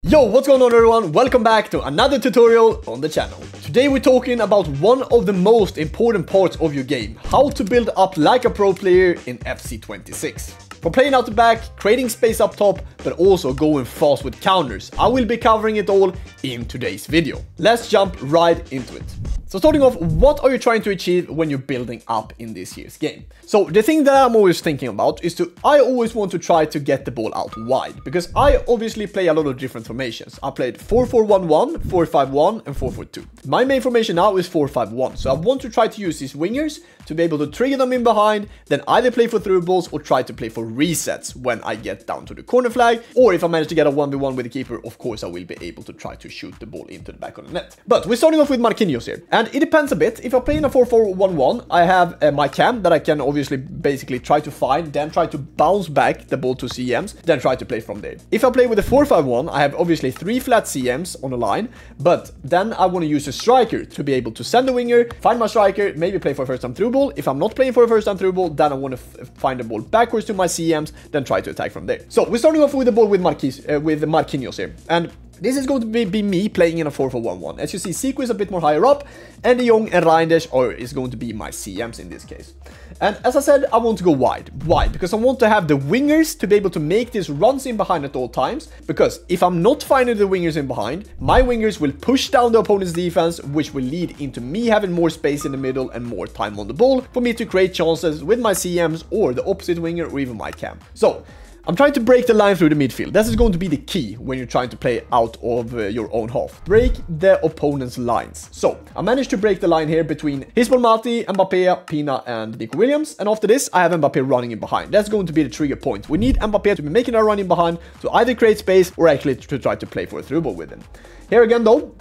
Yo, what's going on everyone? Welcome back to another tutorial on the channel. Today we're talking about one of the most important parts of your game, how to build up like a pro player in FC26. From playing out the back, creating space up top, but also going fast with counters. I will be covering it all in today's video. Let's jump right into it. So starting off, what are you trying to achieve when you're building up in this year's game? So the thing that I'm always thinking about is I always want to try to get the ball out wide, because I obviously play a lot of different formations. I played 4-4-1-1, 4-5-1 and 4-4-2. My main formation now is 4-5-1, so I want to try to use these wingers to be able to trigger them in behind, then either play for through balls or try to play for resets when I get down to the corner flag, or if I manage to get a 1v1 with the keeper, of course I will be able to try to shoot the ball into the back of the net. But we're starting off with Marquinhos here, and it depends a bit. If I play in a 4-4-1-1, I have my cam that I can obviously basically try to find, then try to bounce back the ball to CMs, then try to play from there. If I play with a 4-5-1, I have obviously 3 flat CMs on the line, but then I want to use a striker to be able to send the winger, find my striker, maybe play for a first time through ball. If I'm not playing for a first time through ball, then I want to find the ball backwards to my CMs, then try to attack from there. So we're starting off with the ball with Marquinhos here, and this is going to be me playing in a 4-4-1-1. As you see, Zico is a bit more higher up, and De Jong and Reinders is going to be my CMs in this case. And as I said, I want to go wide. Why? Because I want to have the wingers to be able to make these runs in behind at all times. Because if I'm not finding the wingers in behind, my wingers will push down the opponent's defense, which will lead into me having more space in the middle and more time on the ball for me to create chances with my CMs or the opposite winger or even my cam. So I'm trying to break the line through the midfield. This is going to be the key when you're trying to play out of your own half. Break the opponent's lines. So I managed to break the line here between Mbappe, Pina and Nico Williams. And after this, I have Mbappe running in behind. That's going to be the trigger point. We need Mbappe to be making a run in behind to either create space or actually to try to play for a through ball with him. Here again though,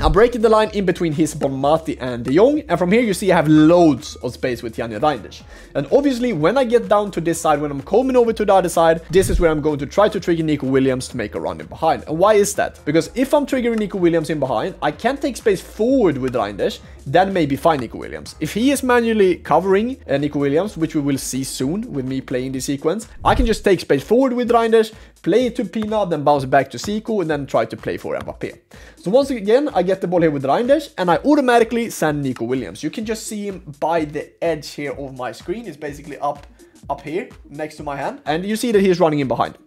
I'm breaking the line in between Mbappe and De Jong, and from here you see I have loads of space with Janne Reinders. And obviously when I get down to this side, when I'm coming over to the other side, this is where I'm going to try to trigger Nico Williams to make a run in behind. And why is that? Because if I'm triggering Nico Williams in behind, I can take space forward with Reinders, then maybe find Nico Williams. If he is manually covering Nico Williams, which we will see soon with me playing this sequence, I can just take space forward with Reinders, play it to Pina, then bounce it back to Zico, and then try to play for Mbappe. So once again, I get the ball here with Reinders, and I automatically send Nico Williams. You can just see him by the edge here of my screen. It's basically up here, next to my hand. And you see that he's running in behind.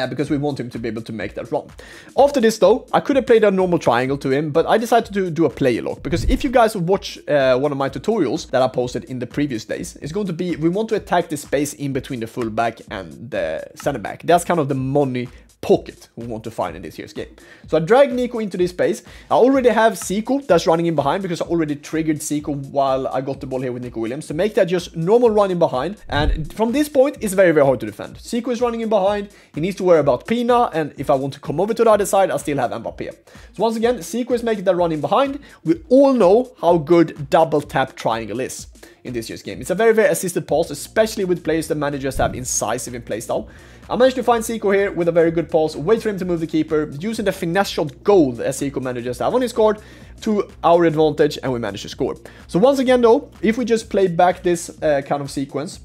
Because we want him to be able to make that run. After this though, I could have played a normal triangle to him, but I decided to do a player lock, because if you guys watch one of my tutorials that I posted in the previous days, it's going to be, we want to attack the space in between the fullback and the center back. That's kind of the money pocket we want to find in this year's game. So I drag Nico into this space. I already have Zico that's running in behind, because I already triggered Zico while I got the ball here with Nico Williams to make that just normal run in behind. And from this point, it's very, very hard to defend. Zico is running in behind. He needs to worry about Pina, and if I want to come over to the other side, I still have Mbappe. So once again, Zico is making that run in behind. We all know how good double tap triangle is in this year's game. It's a very, very assisted pass, especially with players that managers have incisive in playstyle. I managed to find Zico here with a very good pass, wait for him to move the keeper, using the finesse shot goal as Zico managers have on his card to our advantage, and we managed to score. So once again though, if we just play back this kind of sequence,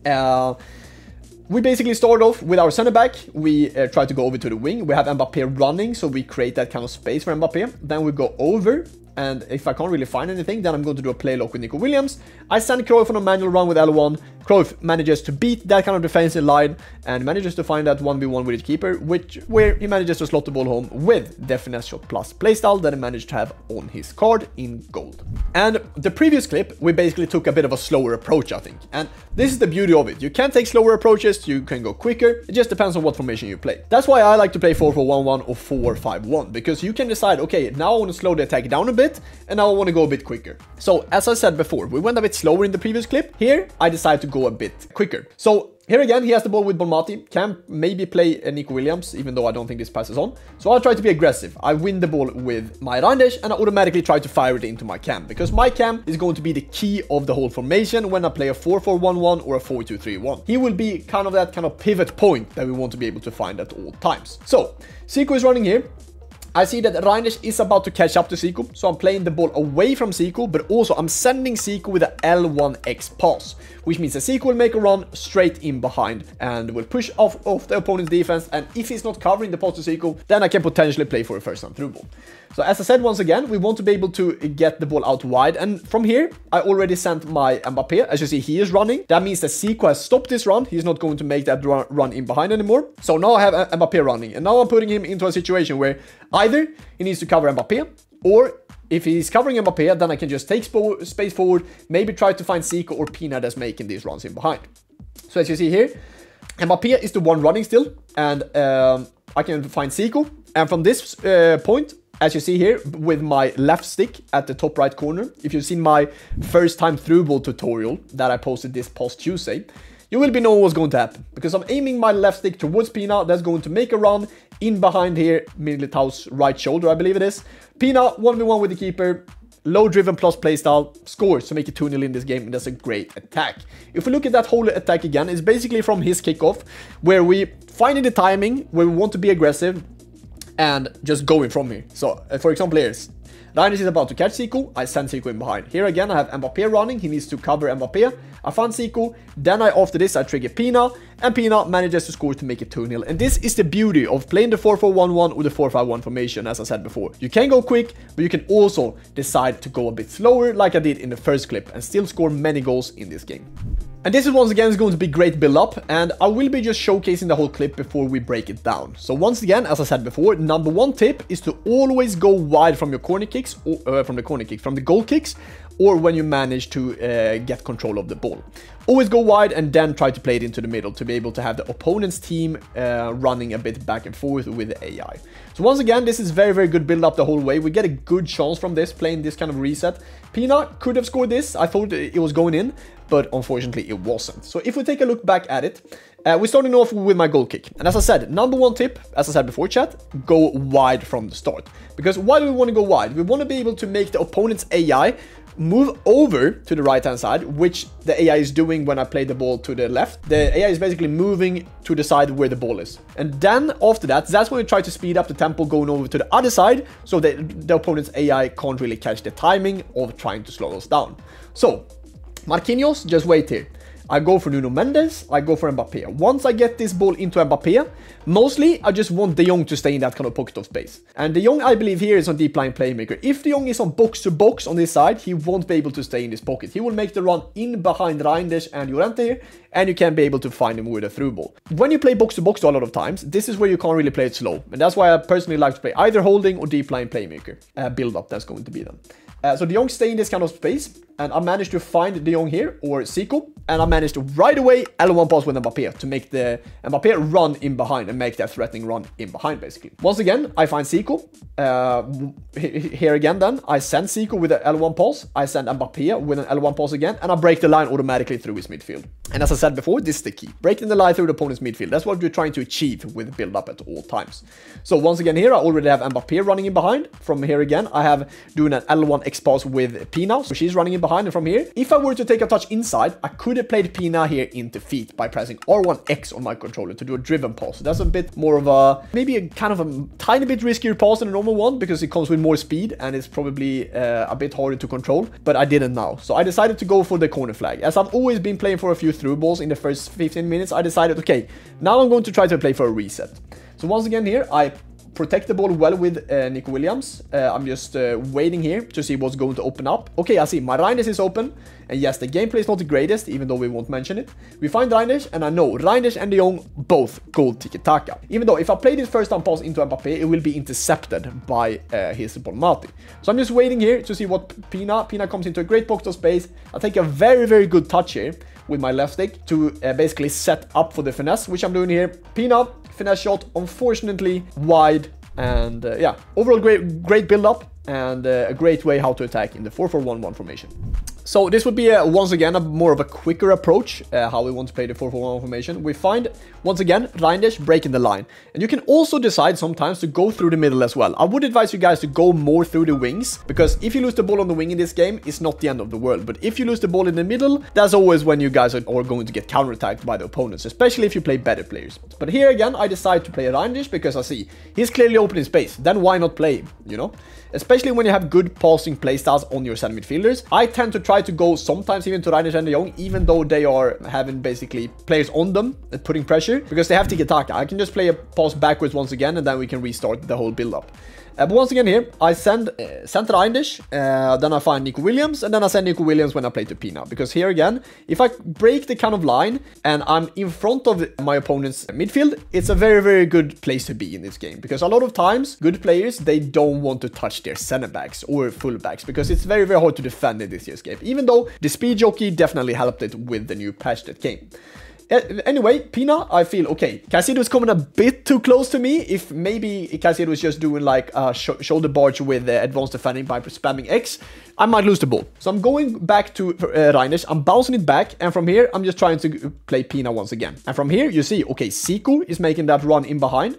we basically start off with our center back. We try to go over to the wing. We have Mbappe running, so we create that kind of space for Mbappe. Then we go over, and if I can't really find anything, then I'm going to do a play lock with Nico Williams. I send Cruyff on a manual run with L1. Cruyff manages to beat that kind of defensive line and manages to find that 1v1 with his keeper, where he manages to slot the ball home with the finesse shot plus playstyle that he managed to have on his card in gold. And the previous clip, we basically took a bit of a slower approach, I think. And this is the beauty of it. You can take slower approaches, you can go quicker. It just depends on what formation you play. That's why I like to play 4-4-1-1 or 4-5-1, because you can decide, okay, now I want to slow the attack down a bit, and now I want to go a bit quicker. So as I said before, we went a bit slower in the previous clip. Here, I decided to go a bit quicker. So here again, he has the ball with Mbappe. Can maybe play Nico Williams, even though I don't think this passes on. So I'll try to be aggressive. I win the ball with my Reinders, and I automatically try to fire it into my cam, because my cam is going to be the key of the whole formation when I play a 4-4-1-1 or a 4-2-3-1. He will be kind of that kind of pivot point that we want to be able to find at all times. So Zico is running here. I see that Reinisch is about to catch up to Zico, so I'm playing the ball away from Zico, but also I'm sending Zico with a L1X pass, which means that Zico will make a run straight in behind and will push off the opponent's defense, and if he's not covering the pass to Zico, then I can potentially play for a first time through ball. So as I said, once again, we want to be able to get the ball out wide, and from here, I already sent my Mbappé. As you see, he is running. That means that Zico has stopped this run. He's not going to make that run in behind anymore. So now I have Mbappé running, and now I'm putting him into a situation where either he needs to cover Mbappé, or if he's covering Mbappé, then I can just take space forward, maybe try to find Zico or Pina that's making these runs in behind. So as you see here, Mbappé is the one running still, and I can find Zico. And from this point, as you see here, with my left stick at the top right corner, if you've seen my first time through ball tutorial that I posted this past Tuesday, you will be knowing what's going to happen, because I'm aiming my left stick towards Pina. That's going to make a run in behind here, Militao's right shoulder, I believe it is. Pina 1v1 with the keeper, low driven plus playstyle, scores to make it 2-0 in this game, and that's a great attack. If we look at that whole attack again, it's basically from his kickoff, where we find the timing, where we want to be aggressive, and just going from here. So, for example, here's Reinisch is about to catch Zico. I send Zico in behind. Here again, I have Mbappé running. He needs to cover Mbappé. I found Zico. Then after this, I trigger Pina. And Pina manages to score to make it 2-0. And this is the beauty of playing the 4-4-1-1 or the 4-5-1 formation, as I said before. You can go quick, but you can also decide to go a bit slower, like I did in the first clip, and still score many goals in this game. And this is once again going to be great build up, and I will be just showcasing the whole clip before we break it down. So once again, as I said before, number one tip is to always go wide from your corner kicks, or from the goal kicks, or when you manage to get control of the ball. Always go wide and then try to play it into the middle to be able to have the opponent's team running a bit back and forth with the AI. So once again, this is very, very good build up the whole way. We get a good chance from this, playing this kind of reset. Pina could have scored this. I thought it was going in, but unfortunately it wasn't. So if we take a look back at it, we're starting off with my goal kick. And as I said, number one tip, as I said before, chat, go wide from the start. Because why do we want to go wide? We want to be able to make the opponent's AI move over to the right hand side, which the AI is doing when I play the ball to the left. The AI is basically moving to the side where the ball is. And then after that, that's when we try to speed up the tempo going over to the other side, so that the opponent's AI can't really catch the timing of trying to slow us down. So Marquinhos, just wait here. I go for Nuno Mendes, I go for Mbappé. Once I get this ball into Mbappé, mostly I just want De Jong to stay in that kind of pocket of space. And De Jong, I believe here, is on deep line playmaker. If De Jong is on box to box on this side, he won't be able to stay in this pocket. He will make the run in behind Reinisch and Llorente here, and you can be able to find him with a through ball. When you play box to box a lot of times, this is where you can't really play it slow. And that's why I personally like to play either holding or deep line playmaker. Build up, that's going to be done. So De Jong stay in this kind of space, and I managed to find De Jong here, or Zico, and I managed to right away L1 pass with Mbappé to make the Mbappé run in behind and make that threatening run in behind, basically. Once again, I find Zico. Here again then, I send Zico with an L1 pass, I send Mbappé with an L1 pass again, and I break the line automatically through his midfield. And as I said before, this is the key. Breaking the line through the opponent's midfield. That's what we're trying to achieve with build up at all times. So once again here, I already have Mbappé running in behind. From here again, I have doing an L1X pass with Pina, so she's running in behind. And from here, if I were to take a touch inside, I could have played Pina here into feet by pressing R1X on my controller to do a driven pass. So that's a bit more of a, maybe a kind of a tiny bit riskier pass than a normal one, because it comes with more speed and it's probably a bit harder to control, but I didn't now. So I decided to go for the corner flag. As I've always been playing for a few through balls in the first 15 minutes, I decided, okay, now I'm going to try to play for a reset. So once again here, I protect the ball well with Nico Williams. I'm just waiting here to see what's going to open up. Okay, I see my Reinisch is open. And yes, the gameplay is not the greatest, even though we won't mention it. We find Reinisch, and I know Reinisch and De Jong both go tiki-taka. Even though if I play this first time pass into Mbappé, it will be intercepted by his Bonmati. So I'm just waiting here to see what Pina comes into a great pocket of space. I take a very, very good touch here with my left stick to basically set up for the finesse, which I'm doing here. Pina, finesse shot, unfortunately wide. And yeah, overall great build up, and a great way how to attack in the 4-4-1-1 formation. So this would be once again a more of a quicker approach how we want to play the 4-4-1 formation. We find once again Reinders breaking the line, and you can also decide sometimes to go through the middle as well. I would advise you guys to go more through the wings, because if you lose the ball on the wing in this game, it's not the end of the world. But if you lose the ball in the middle, that's always when you guys are going to get counterattacked by the opponents, especially if you play better players. But here again, I decide to play Reinders because I see he's clearly opening space. Then why not play him, you know? Especially when you have good passing playstyles on your center midfielders. I tend to try to go sometimes even to Reinders and De Jong, even though they are having basically players on them and putting pressure, because they have tiki-taka. I can just play a pass backwards once again, and then we can restart the whole build-up. But once again here, I send center Reinders, then I find Nico Williams, and then I send Nico Williams when I play to Pina. Because here again, if I break the kind of line and I'm in front of my opponent's midfield, it's a very, very good place to be in this game. Because a lot of times, good players, they don't want to touch their center backs or full backs, because it's very, very hard to defend in this year's game. Even though the speed jockey definitely helped it with the new patch that came. Anyway, Pina, I feel okay. Caicedo is coming a bit too close to me. If maybe Caicedo was just doing like a shoulder barge with advanced defending by spamming X, I might lose the ball. So I'm going back to Reinders. I'm bouncing it back, and from here, I'm just trying to play Pina once again. And from here, you see, okay, Zico is making that run in behind,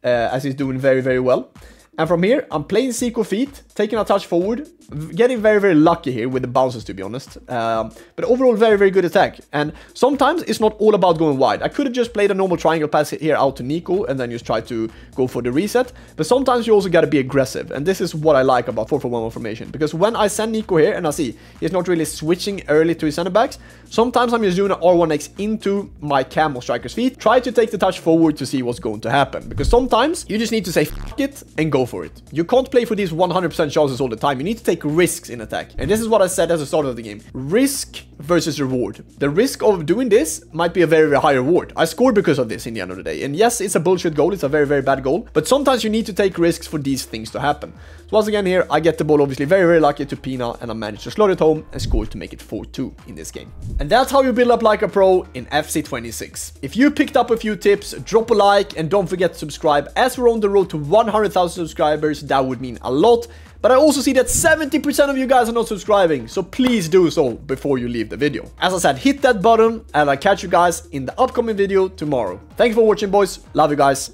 as he's doing very, very well. And from here, I'm playing Zico feet, taking a touch forward, getting very, very lucky here with the bounces, to be honest. But overall, very, very good attack. And sometimes it's not all about going wide. I could have just played a normal triangle pass here out to Nico and then just try to go for the reset. But sometimes you also got to be aggressive. And this is what I like about 4-4-1 formation. Because when I send Nico here and I see he's not really switching early to his center backs, sometimes I'm just doing an R1X into my camo striker's feet. Try to take the touch forward to see what's going to happen. Because sometimes you just need to say f it and go for it. You can't play for these 100% chances all the time. You need to take risks in attack. And this is what I said at the start of the game. Risk versus reward. The risk of doing this might be a very, very high reward. I scored because of this in the end of the day. And yes, it's a bullshit goal. It's a very, very bad goal. But sometimes you need to take risks for these things to happen. So once again here, I get the ball obviously very, very lucky to Pina, and I managed to slot it home and score to make it 4-2 in this game. And that's how you build up like a pro in FC 26. If you picked up a few tips, drop a like and don't forget to subscribe. As we're on the road to 100,000 subscribers, that would mean a lot. But I also see that 70% of you guys are not subscribing, so please do so before you leave the video. As I said, hit that button, and I'll catch you guys in the upcoming video tomorrow. Thank you for watching, boys. Love you guys.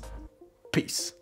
Peace.